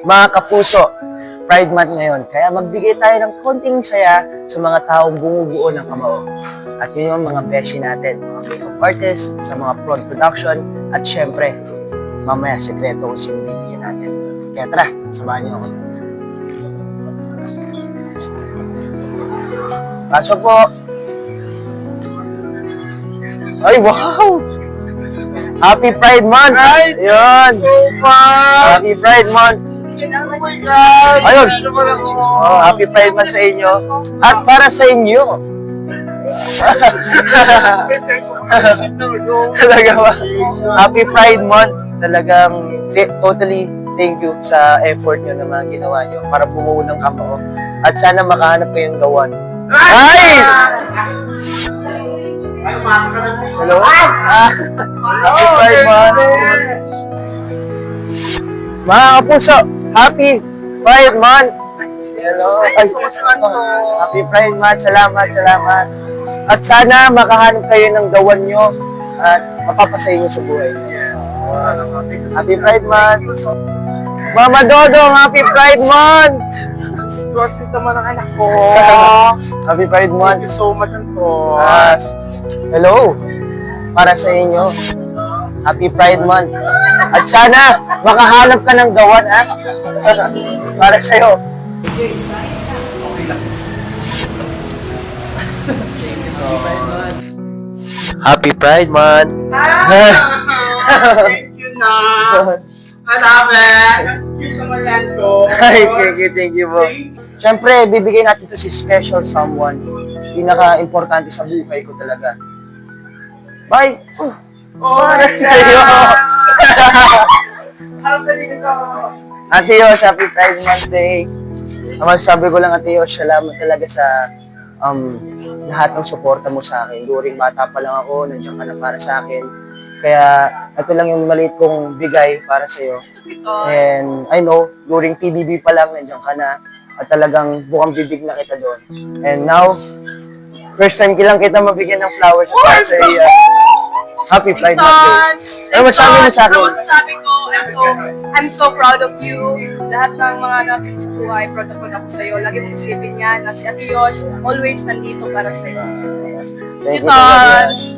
Mga kapuso, Pride Month ngayon. Kaya magbigay tayo ng konting saya sa mga taong bumubuo ng Kamao. At yun yung mga beshi natin, mga makeup artists, sa mga prod production, at syempre, mamaya sekreto kung sino bibigyan natin. Kaya tara, samahan niyo ako. Pasok po! Ay, wow! Happy Pride Month! Ay, Yun! so much! Happy Pride Month! Oh my God! Ayun! Ano ba ako? Oh, happy Pride Month sa inyo. At para sa inyo. Talaga ba? Happy Pride Month. Talagang totally thank you sa effort nyo na mga ginawa nyo para bumuo ng Kamao. At sana makahanap kayong gawan. Ay! Ay, pasok ka lang. Hello? Happy Pride Month. Mga kapuso, Happy Pride Month. Hello. Ay, Happy Pride Month. Salamat, salamat. At sana makahanap kayo ng gawan nyo at mapapasaya nyo sa buhay nyo. Happy Pride Month. Mama Dodong, Happy Pride Month. Sweet naman ang anak ko. Happy Pride Thank Month. you so much, Anto. Hello. Para sa inyo. Happy Pride Month. At sana makahanap ka ng gawan, ha? Para sa'yo. Happy Pride Month. Thank you na. Marami. Cute naman yan ko. Ay, thank you po. Siyempre, bibigay natin ito si special someone. Pinaka-importante sa buhay ko talaga. Bye! Para sa'yo! Harap na dito ko. Ate Yosh, Happy Pride Month Day. Ang masasabi ko lang, Ate Yosh, salamat talaga sa lahat ng suporta mo sa akin. During bata pa lang ako, nandiyan ka na para sa akin. Kaya ito lang yung maliit kong bigay para sa'yo. And I know, during PBB pa lang, nandiyan ka na. At talagang bukang bibig na kita doon. And now, first time kilang kita mabigyan ng flowers para sa iyo. Happy Pride Month Day. Ano masabi mo sa akin? Ano masasabi ko? I'm so proud of you. Lahat ng mga natin sa buhay, proud ako sa'yo. Lagi mong isipin yan na si Ate Yosh always nandito para sa'yo. Thank you. Ito.